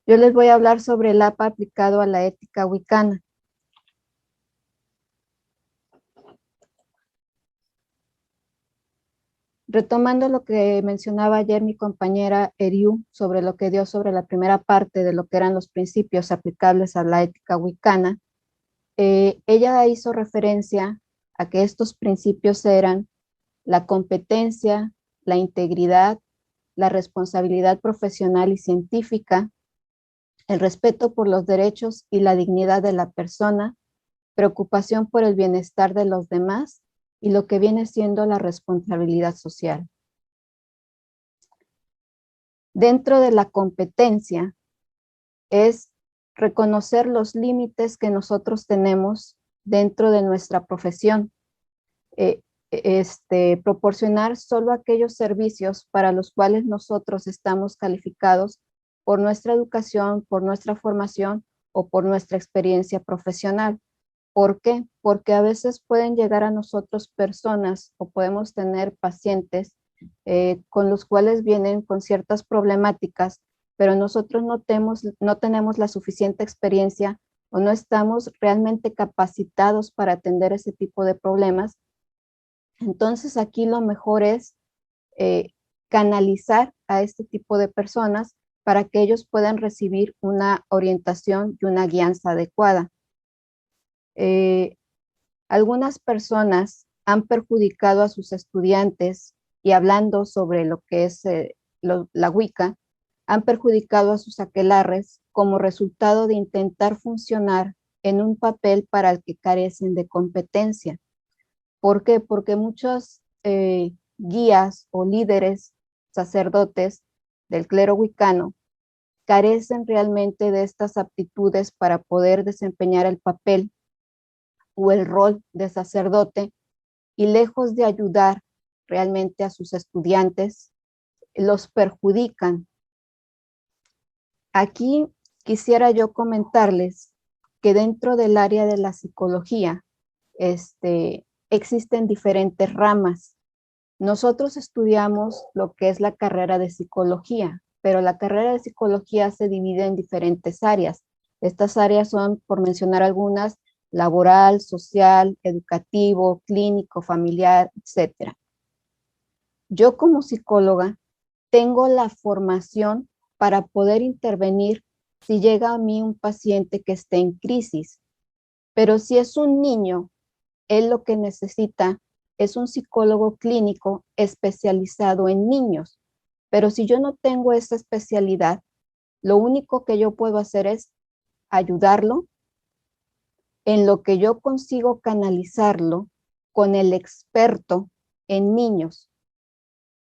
Yo les voy a hablar sobre el APA aplicado a la ética wicana. Retomando lo que mencionaba ayer mi compañera Eriu sobre lo que dio sobre la primera parte de lo que eran los principios aplicables a la ética wicana, ella hizo referencia a que estos principios eran la competencia, la integridad, la responsabilidad profesional y científica, el respeto por los derechos y la dignidad de la persona, preocupación por el bienestar de los demás y lo que viene siendo la responsabilidad social. Dentro de la competencia es reconocer los límites que nosotros tenemos dentro de nuestra profesión, proporcionar solo aquellos servicios para los cuales nosotros estamos calificados por nuestra educación, por nuestra formación o por nuestra experiencia profesional. ¿Por qué? Porque a veces pueden llegar a nosotros personas o podemos tener pacientes con los cuales vienen con ciertas problemáticas, pero nosotros no tenemos la suficiente experiencia o no estamos realmente capacitados para atender ese tipo de problemas. Entonces aquí lo mejor es canalizar a este tipo de personas para que ellos puedan recibir una orientación y una guianza adecuada. Algunas personas han perjudicado a sus estudiantes y hablando sobre lo que es la Wicca, han perjudicado a sus aquelarres como resultado de intentar funcionar en un papel para el que carecen de competencia. ¿Por qué? Porque muchos guías o líderes sacerdotes del clero wicano carecen realmente de estas aptitudes para poder desempeñar el papel o el rol de sacerdote y lejos de ayudar realmente a sus estudiantes, los perjudican. Aquí quisiera yo comentarles que dentro del área de la psicología existen diferentes ramas. Nosotros estudiamos lo que es la carrera de psicología, pero la carrera de psicología se divide en diferentes áreas. Estas áreas son, por mencionar algunas, laboral, social, educativo, clínico, familiar, etc. Yo como psicóloga tengo la formación para poder intervenir si llega a mí un paciente que esté en crisis, pero si es un niño, él lo que necesita es un psicólogo clínico especializado en niños, pero si yo no tengo esa especialidad, lo único que yo puedo hacer es ayudarlo en lo que yo consigo canalizarlo con el experto en niños.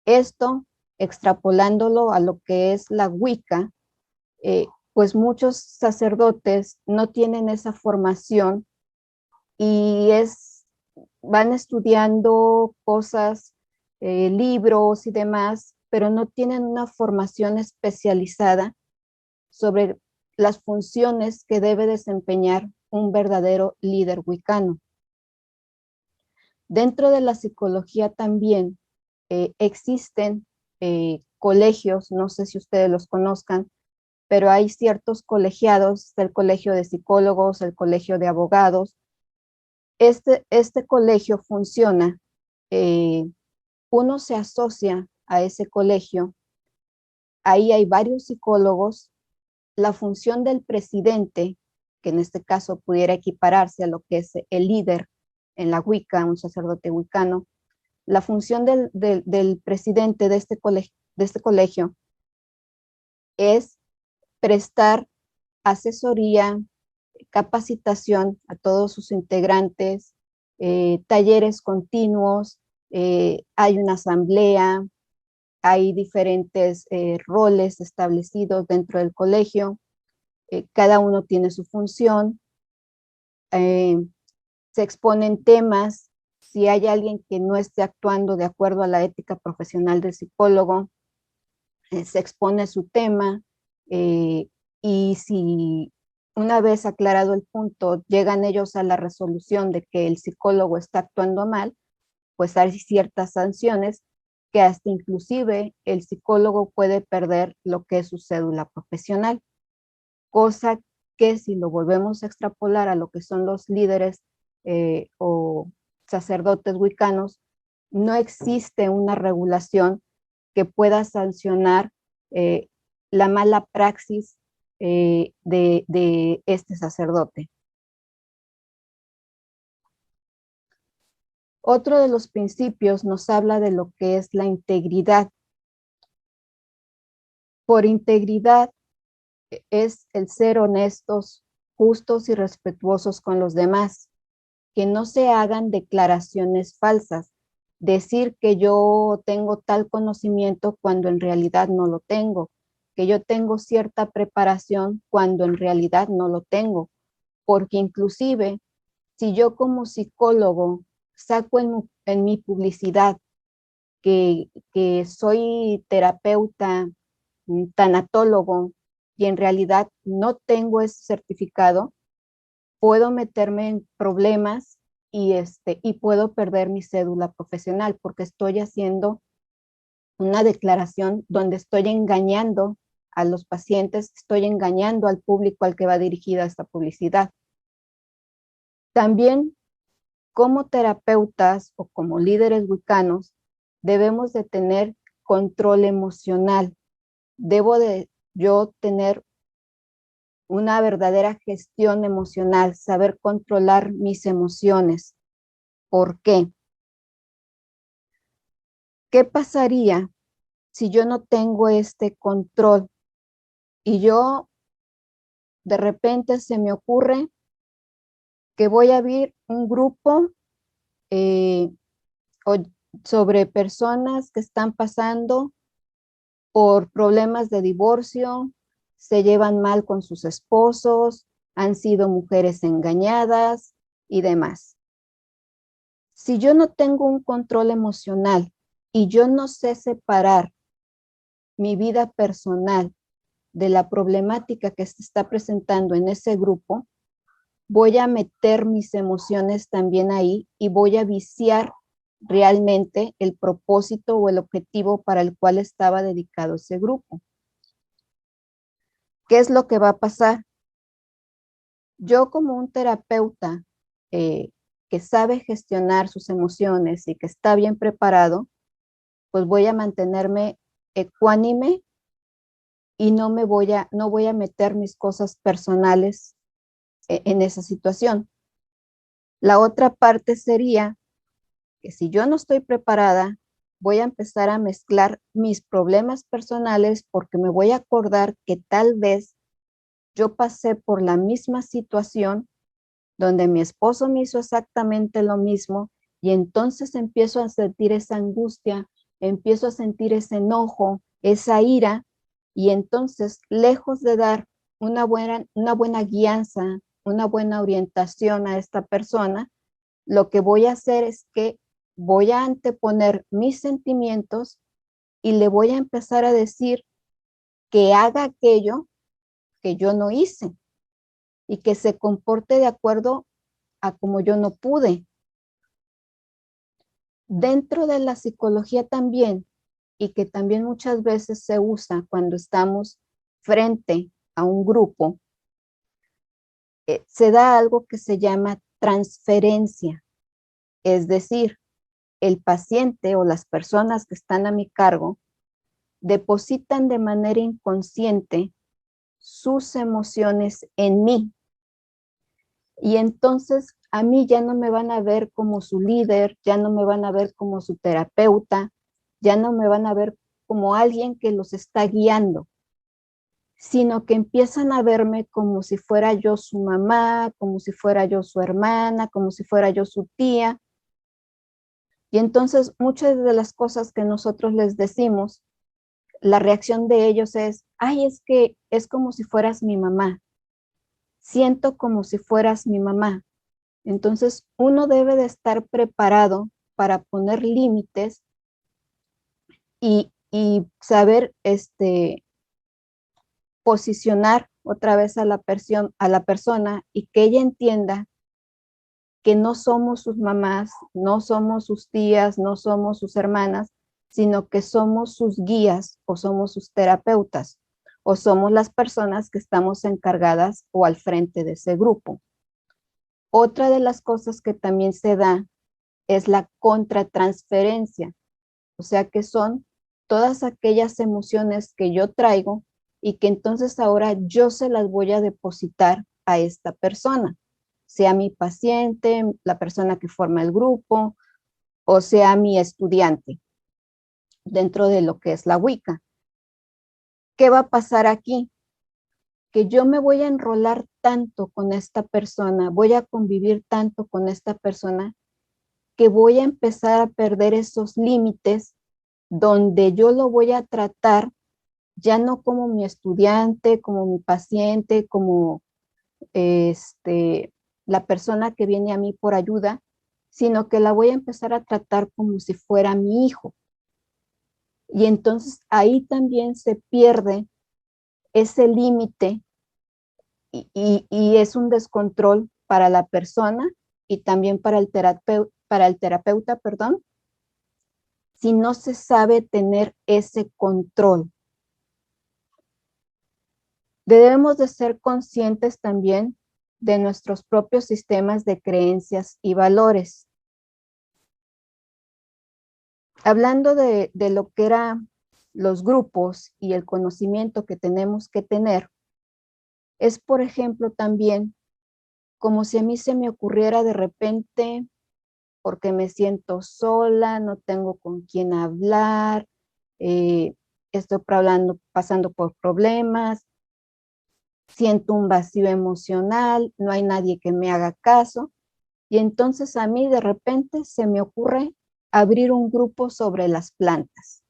Esto, extrapolándolo a lo que es la Wicca, pues muchos sacerdotes no tienen esa formación y van estudiando cosas, libros y demás, pero no tienen una formación especializada sobre las funciones que debe desempeñar un verdadero líder wicano. Dentro de la psicología también existen colegios, no sé si ustedes los conozcan, pero hay ciertos colegiados, el colegio de psicólogos, el colegio de abogados. Este colegio funciona, uno se asocia a ese colegio, ahí hay varios psicólogos, la función del presidente, que en este caso pudiera equipararse a lo que es el líder en la Wicca, un sacerdote wicano, la función del presidente de este colegio es prestar asesoría, capacitación a todos sus integrantes, talleres continuos, hay una asamblea, hay diferentes roles establecidos dentro del colegio, cada uno tiene su función, se exponen temas, si hay alguien que no esté actuando de acuerdo a la ética profesional del psicólogo, se expone su tema, y si una vez aclarado el punto llegan ellos a la resolución de que el psicólogo está actuando mal, pues hay ciertas sanciones que hasta inclusive el psicólogo puede perder lo que es su cédula profesional. cosa que si lo volvemos a extrapolar a lo que son los líderes o sacerdotes wiccanos, no existe una regulación que pueda sancionar la mala praxis de este sacerdote. Otro de los principios nos habla de lo que es la integridad. Por integridad es el ser honestos, justos y respetuosos con los demás, que no se hagan declaraciones falsas, decir que yo tengo tal conocimiento cuando en realidad no lo tengo, que yo tengo cierta preparación cuando en realidad no lo tengo, porque inclusive si yo como psicólogo saco en mi publicidad que soy terapeuta, tanatólogo, y en realidad no tengo ese certificado, puedo meterme en problemas y puedo perder mi cédula profesional porque estoy haciendo una declaración donde estoy engañando a los pacientes, estoy engañando al público al que va dirigida esta publicidad. También como terapeutas o como líderes wiccanos debemos de tener control emocional. Debo de yo tener una verdadera gestión emocional, saber controlar mis emociones. ¿Por qué? ¿Qué pasaría si yo no tengo este control y yo de repente se me ocurre que voy a ver un grupo eh, sobre personas que están pasando por problemas de divorcio, se llevan mal con sus esposos, han sido mujeres engañadas y demás? Si yo no tengo un control emocional y yo no sé separar mi vida personal de la problemática que se está presentando en ese grupo, voy a meter mis emociones también ahí y voy a viciar realmente el propósito o el objetivo para el cual estaba dedicado ese grupo. ¿Qué es lo que va a pasar? Yo como un terapeuta que sabe gestionar sus emociones y que está bien preparado, pues voy a mantenerme ecuánime y no voy a meter mis cosas personales en esa situación. La otra parte sería que si yo no estoy preparada, voy a empezar a mezclar mis problemas personales porque me voy a acordar que tal vez yo pasé por la misma situación donde mi esposo me hizo exactamente lo mismo y entonces empiezo a sentir esa angustia, empiezo a sentir ese enojo, esa ira, y entonces lejos de dar una buena guianza, una buena orientación a esta persona, lo que voy a hacer es que voy a anteponer mis sentimientos y le voy a empezar a decir que haga aquello que yo no hice y que se comporte de acuerdo a como yo no pude. Dentro de la psicología también, y que también muchas veces se usa cuando estamos frente a un grupo, se da algo que se llama transferencia, es decir, el paciente o las personas que están a mi cargo depositan de manera inconsciente sus emociones en mí. Y entonces a mí ya no me van a ver como su líder, ya no me van a ver como su terapeuta, ya no me van a ver como alguien que los está guiando, sino que empiezan a verme como si fuera yo su mamá, como si fuera yo su hermana, como si fuera yo su tía. Y entonces muchas de las cosas que nosotros les decimos, la reacción de ellos es, ay, es que es como si fueras mi mamá, siento como si fueras mi mamá. Entonces, uno debe de estar preparado para poner límites y saber posicionar otra vez a a la persona y que ella entienda que no somos sus mamás, no somos sus tías, no somos sus hermanas, sino que somos sus guías o somos sus terapeutas. o somos las personas que estamos encargadas o al frente de ese grupo. Otra de las cosas que también se da es la contratransferencia, o sea que son todas aquellas emociones que yo traigo y que entonces ahora yo se las voy a depositar a esta persona, sea mi paciente, la persona que forma el grupo, o sea mi estudiante dentro de lo que es la Wicca. ¿Qué va a pasar aquí? Que yo me voy a enrolar tanto con esta persona, voy a convivir tanto con esta persona, que voy a empezar a perder esos límites donde yo lo voy a tratar ya no como mi estudiante, como mi paciente, como la persona que viene a mí por ayuda, sino que la voy a empezar a tratar como si fuera mi hijo. Y entonces ahí también se pierde ese límite y es un descontrol para la persona y también para el terapeuta, perdón, si no se sabe tener ese control. Debemos de ser conscientes también de nuestros propios sistemas de creencias y valores. Hablando de lo que eran los grupos y el conocimiento que tenemos que tener, es por ejemplo también como si a mí se me ocurriera de repente, porque me siento sola, no tengo con quién hablar, estoy pasando por problemas, siento un vacío emocional, no hay nadie que me haga caso. Y entonces a mí de repente se me ocurre abrir un grupo sobre las plantas.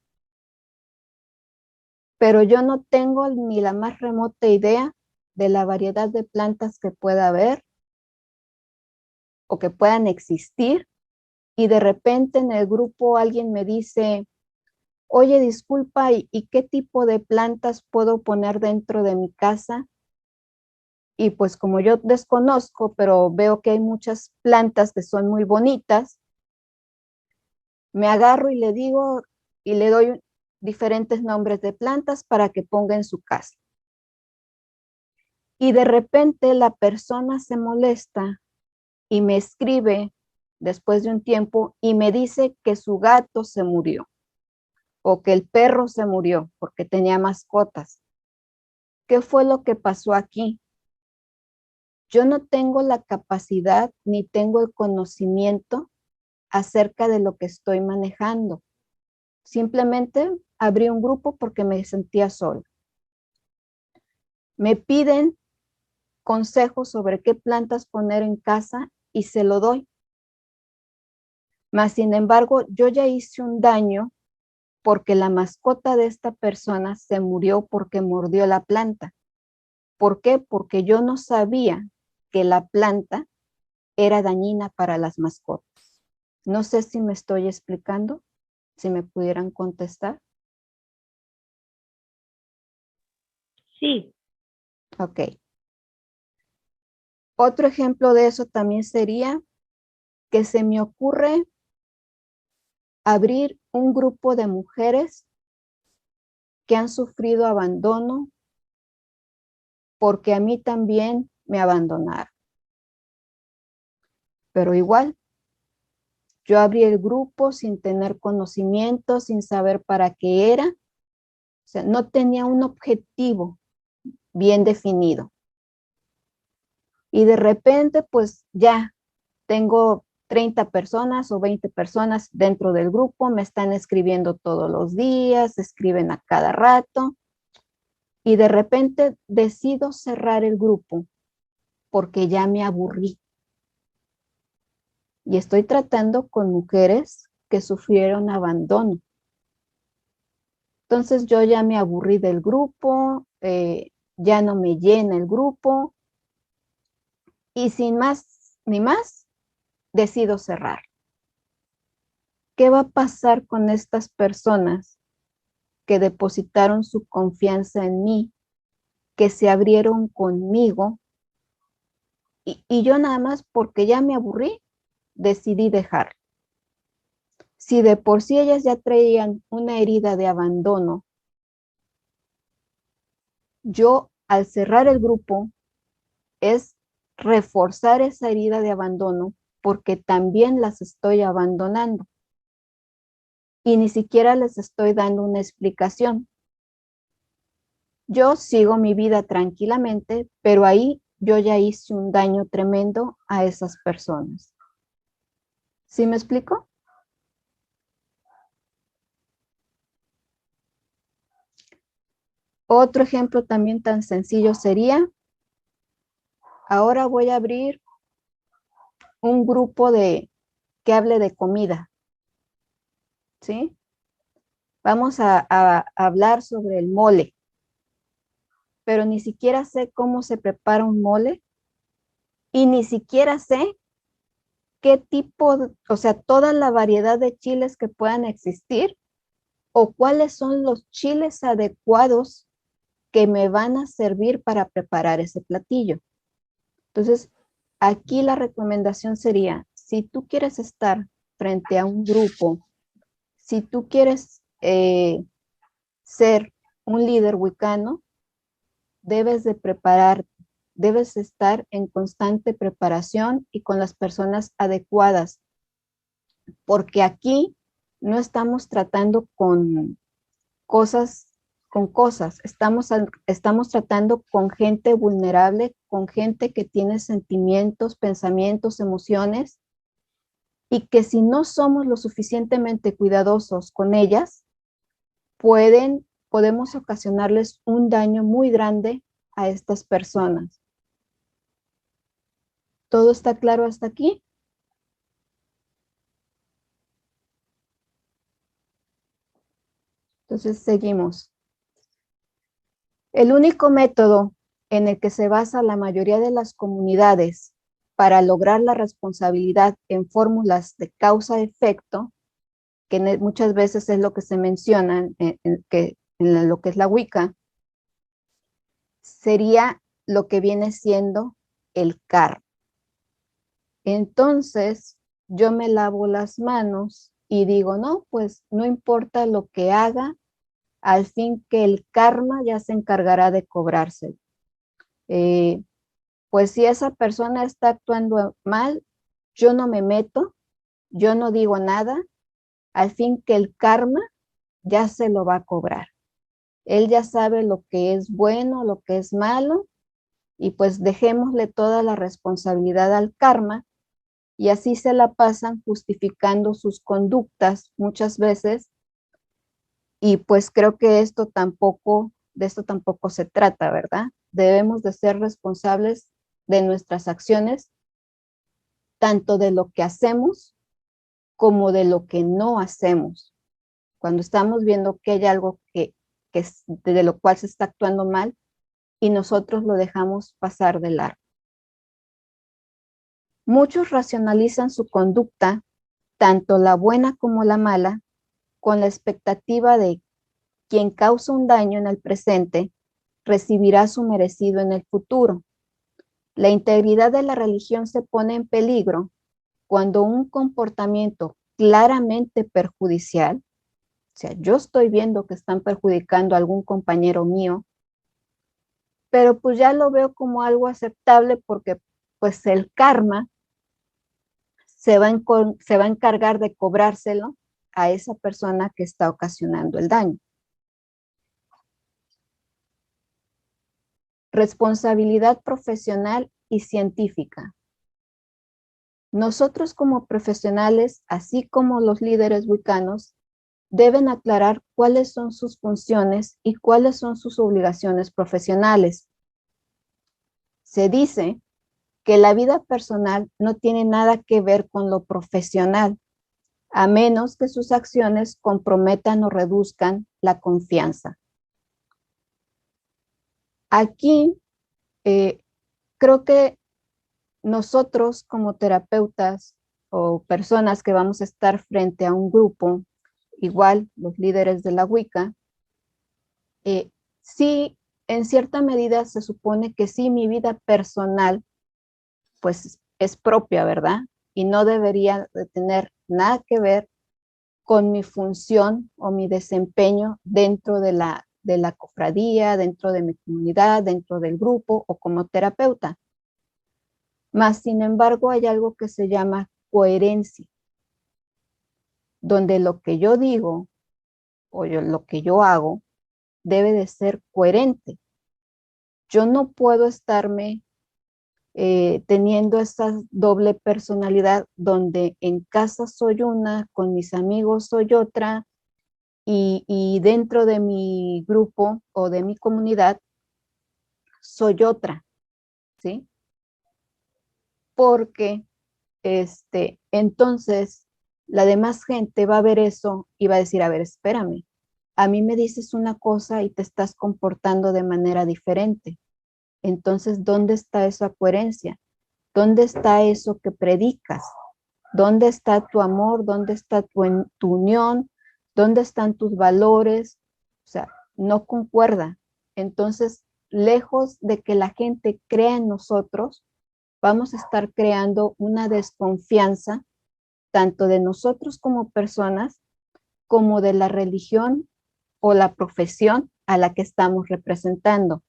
Pero yo no tengo ni la más remota idea de la variedad de plantas que pueda haber o que puedan existir. Y de repente en el grupo alguien me dice, oye, disculpa, ¿y qué tipo de plantas puedo poner dentro de mi casa? Y pues como yo desconozco, pero veo que hay muchas plantas que son muy bonitas, me agarro y le digo y le doy diferentes nombres de plantas para que ponga en su casa. Y de repente la persona se molesta y me escribe después de un tiempo y me dice que su gato se murió o que el perro se murió porque tenía mascotas. ¿Qué fue lo que pasó aquí? Yo no tengo la capacidad ni tengo el conocimiento acerca de lo que estoy manejando. Simplemente abrí un grupo porque me sentía sola. Me piden consejos sobre qué plantas poner en casa y se lo doy. Mas, sin embargo, yo ya hice un daño porque la mascota de esta persona se murió porque mordió la planta. ¿Por qué? Porque yo no sabía que la planta era dañina para las mascotas. No sé si me estoy explicando, si me pudieran contestar. Sí. Ok. Otro ejemplo de eso también sería que se me ocurre abrir un grupo de mujeres que han sufrido abandono porque a mí también me abandonaron. Pero igual, yo abrí el grupo sin tener conocimiento, sin saber para qué era. O sea, no tenía un objetivo bien definido. Y de repente, pues ya tengo 30 personas o 20 personas dentro del grupo, me están escribiendo todos los días, escriben a cada rato. Y de repente decido cerrar el grupo porque ya me aburrí. Y estoy tratando con mujeres que sufrieron abandono. Entonces yo ya me aburrí del grupo, ya no me llena el grupo y sin más ni más, decido cerrar. ¿Qué va a pasar con estas personas que depositaron su confianza en mí, que se abrieron conmigo y yo nada más porque ya me aburrí, decidí dejar? Si de por sí ellas ya traían una herida de abandono, yo al cerrar el grupo es reforzar esa herida de abandono porque también las estoy abandonando y ni siquiera les estoy dando una explicación. Yo sigo mi vida tranquilamente, pero ahí yo ya hice un daño tremendo a esas personas. ¿Sí me explico? Otro ejemplo también tan sencillo sería, ahora voy a abrir un grupo que hable de comida, ¿sí? Vamos a hablar sobre el mole, pero ni siquiera sé cómo se prepara un mole y ni siquiera sé qué tipo, o sea, toda la variedad de chiles que puedan existir o cuáles son los chiles adecuados que me van a servir para preparar ese platillo. Entonces, aquí la recomendación sería, si tú quieres estar frente a un grupo, si tú quieres ser un líder wicano, debes de preparar, debes estar en constante preparación y con las personas adecuadas, porque aquí no estamos tratando cosas, cosas, estamos tratando con gente vulnerable, con gente que tiene sentimientos, pensamientos, emociones, y que si no somos lo suficientemente cuidadosos con ellas, podemos ocasionarles un daño muy grande a estas personas. ¿Todo está claro hasta aquí? Entonces seguimos. El único método en el que se basa la mayoría de las comunidades para lograr la responsabilidad en fórmulas de causa-efecto, que muchas veces es lo que se menciona en lo que es la Wicca, sería lo que viene siendo el karma. Entonces, yo me lavo las manos y digo, no, pues no importa lo que haga, al fin que el karma ya se encargará de cobrárselo. Pues si esa persona está actuando mal, yo no me meto, yo no digo nada, al fin que el karma ya se lo va a cobrar. Él ya sabe lo que es bueno, lo que es malo, y pues dejémosle toda la responsabilidad al karma, y así se la pasan justificando sus conductas muchas veces, y pues creo que de esto tampoco se trata, ¿verdad? Debemos de ser responsables de nuestras acciones, tanto de lo que hacemos como de lo que no hacemos. Cuando estamos viendo que hay algo de lo cual se está actuando mal y nosotros lo dejamos pasar de largo. Muchos racionalizan su conducta, tanto la buena como la mala, con la expectativa de quien causa un daño en el presente recibirá su merecido en el futuro. La integridad de la religión se pone en peligro cuando un comportamiento claramente perjudicial, o sea, yo estoy viendo que están perjudicando a algún compañero mío, pero pues ya lo veo como algo aceptable porque pues el karma se va a encargar de cobrárselo a esa persona que está ocasionando el daño. Responsabilidad profesional y científica. Nosotros como profesionales, así como los líderes wiccanos, deben aclarar cuáles son sus funciones y cuáles son sus obligaciones profesionales. Se dice que la vida personal no tiene nada que ver con lo profesional, a menos que sus acciones comprometan o reduzcan la confianza. Aquí creo que nosotros como terapeutas o personas que vamos a estar frente a un grupo, igual los líderes de la Wicca, sí, en cierta medida se supone que sí, mi vida personal pues es propia, ¿verdad? Y no debería de tener nada que ver con mi función o mi desempeño dentro de la cofradía, dentro de mi comunidad, dentro del grupo o como terapeuta. Mas, sin embargo, hay algo que se llama coherencia, donde lo que yo digo o lo que yo hago debe de ser coherente. Yo no puedo estarme teniendo esa doble personalidad donde en casa soy una, con mis amigos soy otra y dentro de mi grupo o de mi comunidad soy otra, ¿sí? Porque entonces la demás gente va a ver eso y va a decir, a ver, espérame, a mí me dices una cosa y te estás comportando de manera diferente. Entonces, ¿dónde está esa coherencia? ¿Dónde está eso que predicas? ¿Dónde está tu amor? ¿Dónde está tu unión? ¿Dónde están tus valores? O sea, no concuerda. Entonces, lejos de que la gente crea en nosotros, vamos a estar creando una desconfianza tanto de nosotros como personas, como de la religión o la profesión a la que estamos representando.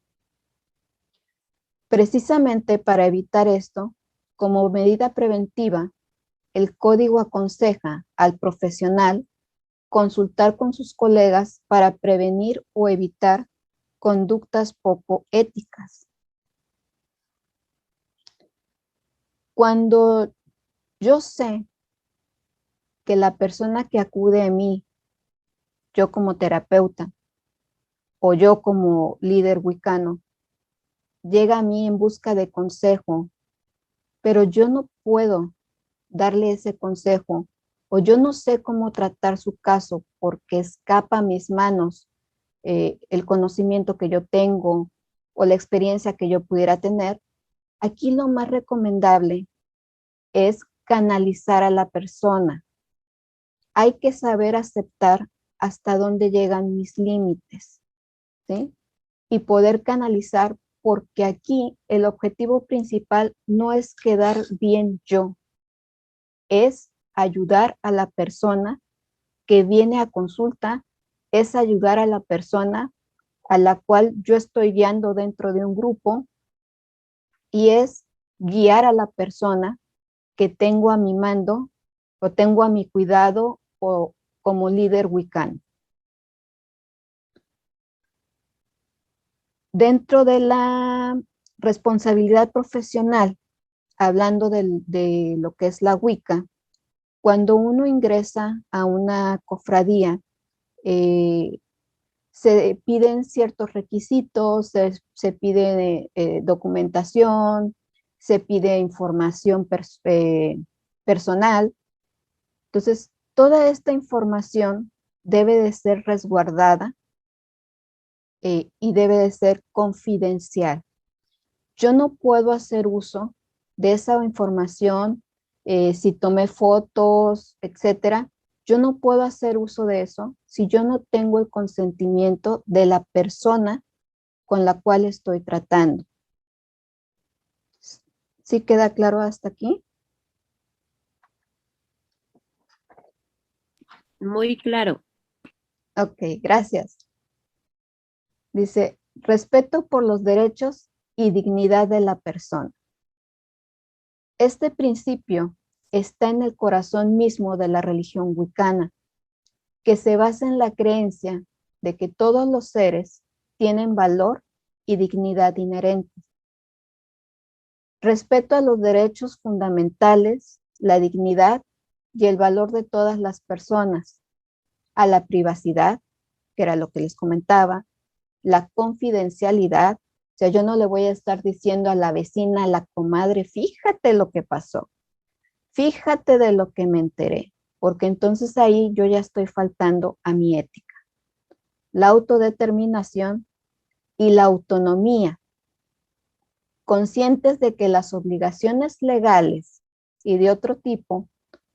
Precisamente para evitar esto, como medida preventiva, el código aconseja al profesional consultar con sus colegas para prevenir o evitar conductas poco éticas. Cuando yo sé que la persona que acude a mí, yo como terapeuta o yo como líder wicano, llega a mí en busca de consejo, pero yo no puedo darle ese consejo o yo no sé cómo tratar su caso porque escapa a mis manos el conocimiento que yo tengo o la experiencia que yo pudiera tener, aquí lo más recomendable es canalizar a la persona. Hay que saber aceptar hasta dónde llegan mis límites, ¿sí? Y poder canalizar, porque aquí el objetivo principal no es quedar bien yo, es ayudar a la persona que viene a consulta, es ayudar a la persona a la cual yo estoy guiando dentro de un grupo y es guiar a la persona que tengo a mi mando o tengo a mi cuidado o como líder wiccan. Dentro de la responsabilidad profesional, hablando de lo que es la Wicca, cuando uno ingresa a una cofradía, se piden ciertos requisitos, se pide documentación, se pide información personal. Entonces, toda esta información debe de ser resguardada y debe de ser confidencial. Yo no puedo hacer uso de esa información, si tomé fotos, etcétera. Yo no puedo hacer uso de eso si yo no tengo el consentimiento de la persona con la cual estoy tratando. ¿Sí queda claro hasta aquí? Muy claro. Ok, gracias. Dice, respeto por los derechos y dignidad de la persona. Este principio está en el corazón mismo de la religión wicana, que se basa en la creencia de que todos los seres tienen valor y dignidad inherentes. Respeto a los derechos fundamentales, la dignidad y el valor de todas las personas, a la privacidad, que era lo que les comentaba, la confidencialidad. O sea, yo no le voy a estar diciendo a la vecina, a la comadre, fíjate lo que pasó, fíjate de lo que me enteré, porque entonces ahí yo ya estoy faltando a mi ética. La autodeterminación y la autonomía, conscientes de que las obligaciones legales y de otro tipo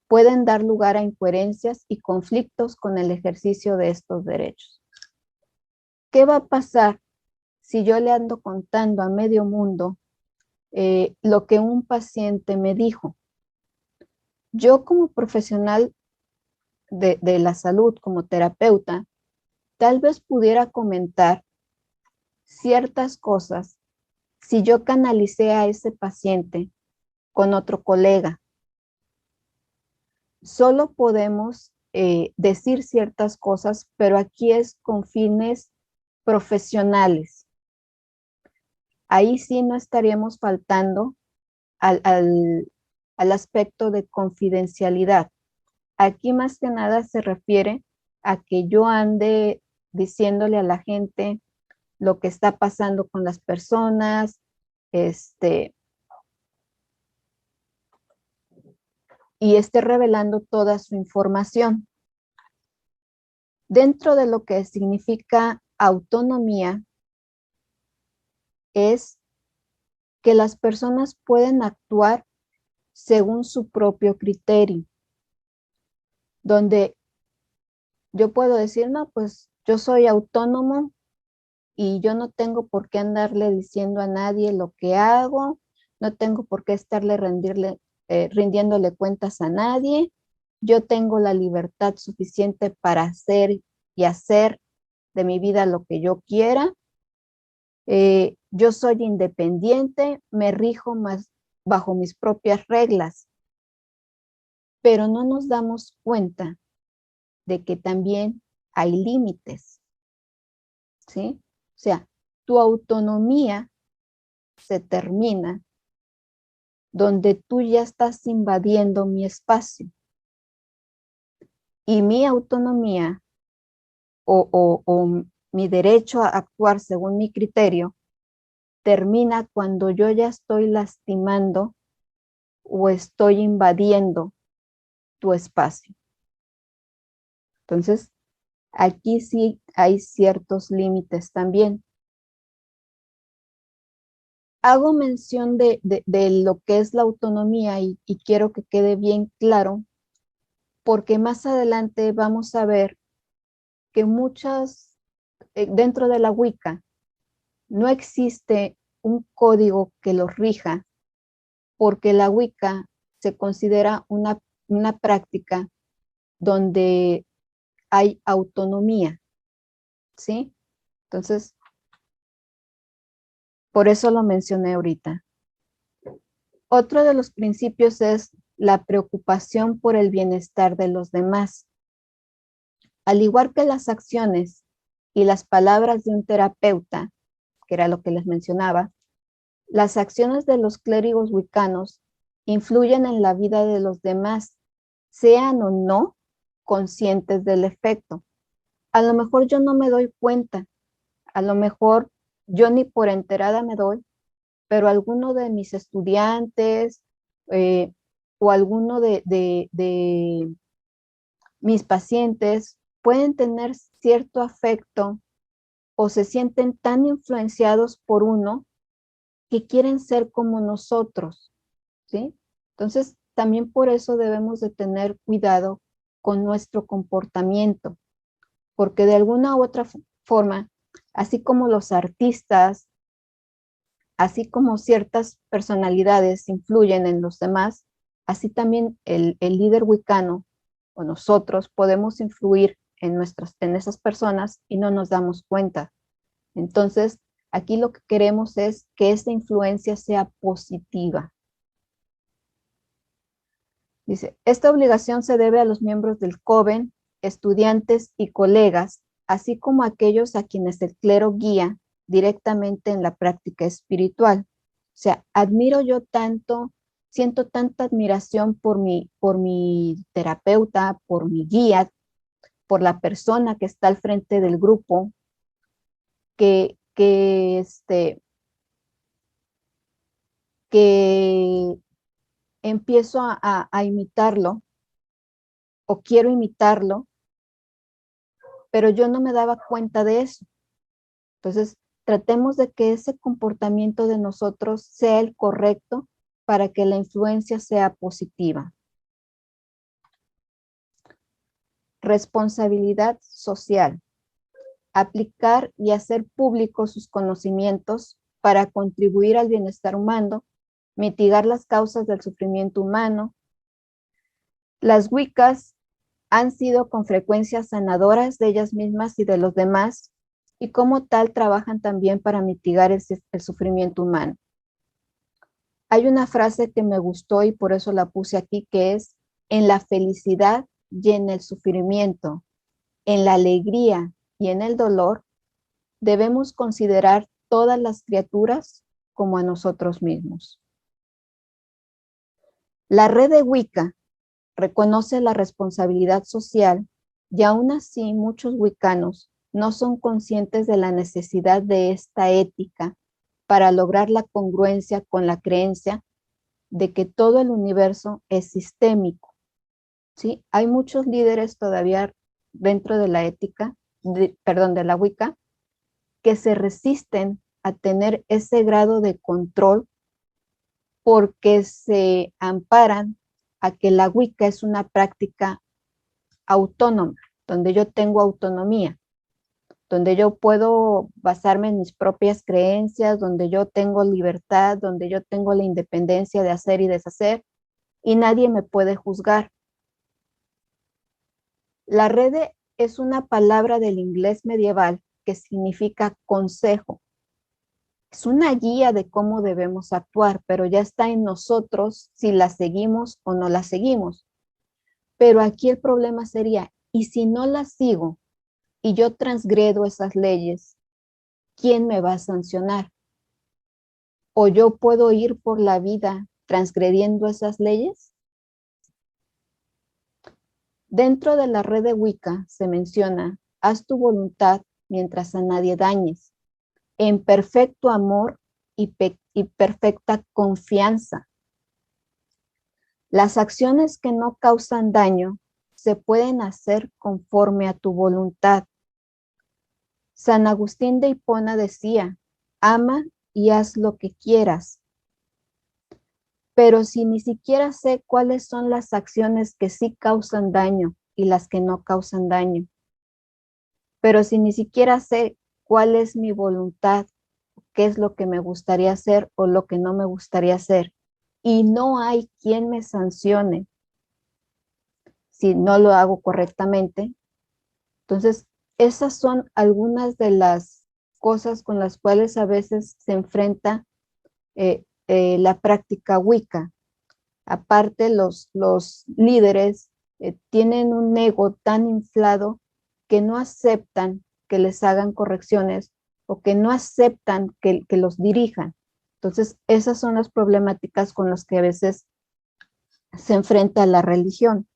pueden dar lugar a incoherencias y conflictos con el ejercicio de estos derechos. ¿Qué va a pasar si yo le ando contando a medio mundo lo que un paciente me dijo? Yo como profesional de la salud, como terapeuta, tal vez pudiera comentar ciertas cosas si yo canalicé a ese paciente con otro colega. Solo podemos decir ciertas cosas, pero aquí es con fines profesionales. Ahí sí no estaríamos faltando al aspecto de confidencialidad. Aquí más que nada se refiere a que yo ande diciéndole a la gente lo que está pasando con las personas, y esté revelando toda su información. Dentro de lo que significa autonomía es que las personas pueden actuar según su propio criterio, donde yo puedo decir, no, pues yo soy autónomo y yo no tengo por qué andarle diciendo a nadie lo que hago, no tengo por qué estarle rindiéndole cuentas a nadie, yo tengo la libertad suficiente para hacer y hacer de mi vida lo que yo quiera. Yo soy independiente, me rijo más bajo mis propias reglas, pero no nos damos cuenta de que también hay límites, ¿sí? O sea, tu autonomía se termina donde tú ya estás invadiendo mi espacio y mi autonomía o mi derecho a actuar según mi criterio termina cuando yo ya estoy lastimando o estoy invadiendo tu espacio. Entonces, aquí sí hay ciertos límites también. Hago mención de lo que es la autonomía y quiero que quede bien claro, porque más adelante vamos a ver que dentro de la Wicca, no existe un código que los rija, porque la Wicca se considera una práctica donde hay autonomía, ¿sí? Entonces, por eso lo mencioné ahorita. Otro de los principios es la preocupación por el bienestar de los demás. Al igual que las acciones y las palabras de un terapeuta, que era lo que les mencionaba, las acciones de los clérigos wiccanos influyen en la vida de los demás, sean o no conscientes del efecto. A lo mejor yo no me doy cuenta, a lo mejor yo ni por enterada me doy, pero alguno de mis estudiantes o alguno de mis pacientes pueden tener cierto afecto o se sienten tan influenciados por uno que quieren ser como nosotros, ¿sí? Entonces, también por eso debemos de tener cuidado con nuestro comportamiento, porque de alguna u otra forma, así como los artistas, así como ciertas personalidades influyen en los demás, así también el líder wicano o nosotros podemos influir en esas personas y no nos damos cuenta. Entonces, aquí lo que queremos es que esta influencia sea positiva. Dice, esta obligación se debe a los miembros del Coven, estudiantes y colegas, así como a aquellos a quienes el clero guía directamente en la práctica espiritual. O sea, admiro yo tanto, siento tanta admiración por mi terapeuta, por mi guía, por la persona que está al frente del grupo, que empiezo a imitarlo o quiero imitarlo, pero yo no me daba cuenta de eso. Entonces, tratemos de que ese comportamiento de nosotros sea el correcto para que la influencia sea positiva. Responsabilidad social. Aplicar y hacer públicos sus conocimientos para contribuir al bienestar humano, mitigar las causas del sufrimiento humano. Las Wiccas han sido con frecuencia sanadoras de ellas mismas y de los demás, y como tal trabajan también para mitigar el sufrimiento humano. Hay una frase que me gustó y por eso la puse aquí, que es: en la felicidad y en el sufrimiento, en la alegría y en el dolor, debemos considerar todas las criaturas como a nosotros mismos. La red de Wicca reconoce la responsabilidad social y aún así muchos wiccanos no son conscientes de la necesidad de esta ética para lograr la congruencia con la creencia de que todo el universo es sistémico. ¿Sí? Hay muchos líderes todavía dentro de la ética, de la Wicca, que se resisten a tener ese grado de control porque se amparan a que la Wicca es una práctica autónoma, donde yo tengo autonomía, donde yo puedo basarme en mis propias creencias, donde yo tengo libertad, donde yo tengo la independencia de hacer y deshacer, y nadie me puede juzgar. La rede es una palabra del inglés medieval que significa consejo. Es una guía de cómo debemos actuar, pero ya está en nosotros si la seguimos o no la seguimos. Pero aquí el problema sería, ¿y si no la sigo y yo transgredo esas leyes, quién me va a sancionar? ¿O yo puedo ir por la vida transgrediendo esas leyes? Dentro de la red de Wicca se menciona: haz tu voluntad mientras a nadie dañes, en perfecto amor y perfecta confianza. Las acciones que no causan daño se pueden hacer conforme a tu voluntad. San Agustín de Hipona decía: ama y haz lo que quieras. Pero si ni siquiera sé cuáles son las acciones que sí causan daño y las que no causan daño, pero si ni siquiera sé cuál es mi voluntad, qué es lo que me gustaría hacer o lo que no me gustaría hacer, y no hay quien me sancione si no lo hago correctamente, entonces esas son algunas de las cosas con las cuales a veces se enfrenta la práctica Wicca. Aparte, los líderes tienen un ego tan inflado que no aceptan que les hagan correcciones o que no aceptan que los dirijan. Entonces, esas son las problemáticas con las que a veces se enfrenta la religión.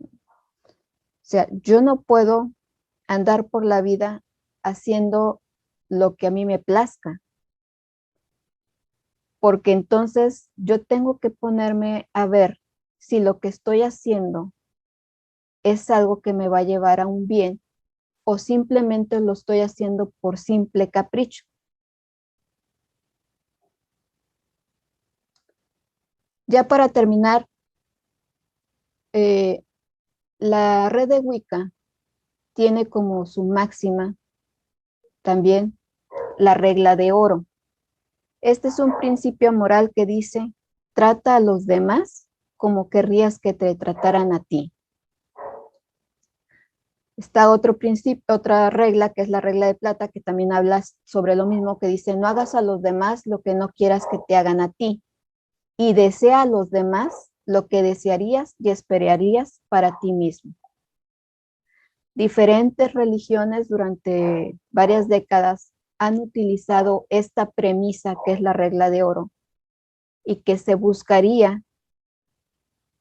O sea, yo no puedo andar por la vida haciendo lo que a mí me plazca, porque entonces yo tengo que ponerme a ver si lo que estoy haciendo es algo que me va a llevar a un bien o simplemente lo estoy haciendo por simple capricho. Ya para terminar, la red de Wicca tiene como su máxima también la regla de oro. Este es un principio moral que dice: trata a los demás como querrías que te trataran a ti. Está otro principio, otra regla, que es la regla de plata, que también habla sobre lo mismo, que dice: no hagas a los demás lo que no quieras que te hagan a ti, y desea a los demás lo que desearías y esperarías para ti mismo. Diferentes religiones durante varias décadas han utilizado esta premisa, que es la regla de oro, y que se buscaría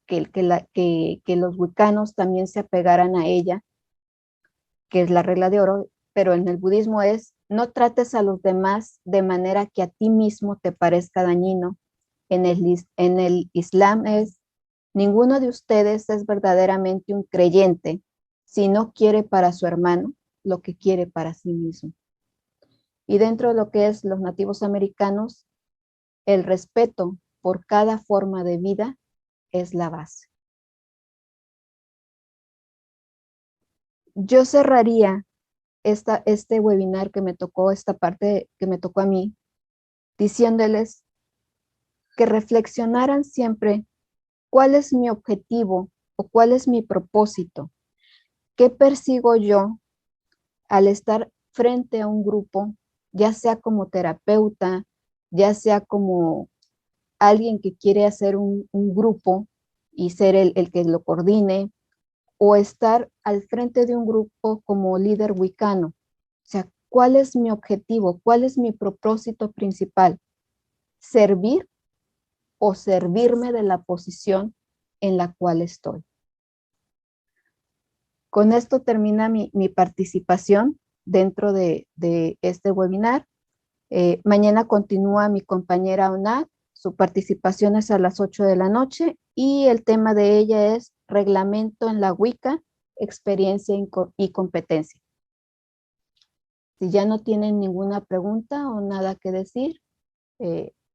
que los wiccanos también se apegaran a ella, que es la regla de oro, pero en el budismo es: no trates a los demás de manera que a ti mismo te parezca dañino. En el Islam es: ninguno de ustedes es verdaderamente un creyente si no quiere para su hermano lo que quiere para sí mismo. Y dentro de lo que es los nativos americanos, el respeto por cada forma de vida es la base. Yo cerraría este webinar que me tocó, esta parte que me tocó a mí, diciéndoles que reflexionaran siempre cuál es mi objetivo o cuál es mi propósito. ¿Qué persigo yo al estar frente a un grupo, ya sea como terapeuta, ya sea como alguien que quiere hacer un grupo y ser el que lo coordine, o estar al frente de un grupo como líder wicano? O sea, ¿cuál es mi objetivo? ¿Cuál es mi propósito principal? ¿Servir o servirme de la posición en la cual estoy? Con esto termina mi participación dentro de este webinar. Mañana continúa mi compañera Onat, su participación es a las 8 de la noche y el tema de ella es reglamento en la Wicca, experiencia y competencia. Si ya no tienen ninguna pregunta o nada que decir,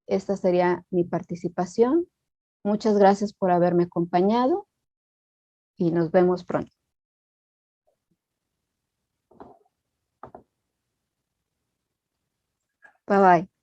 esta sería mi participación. Muchas gracias por haberme acompañado y nos vemos pronto. Bye bye.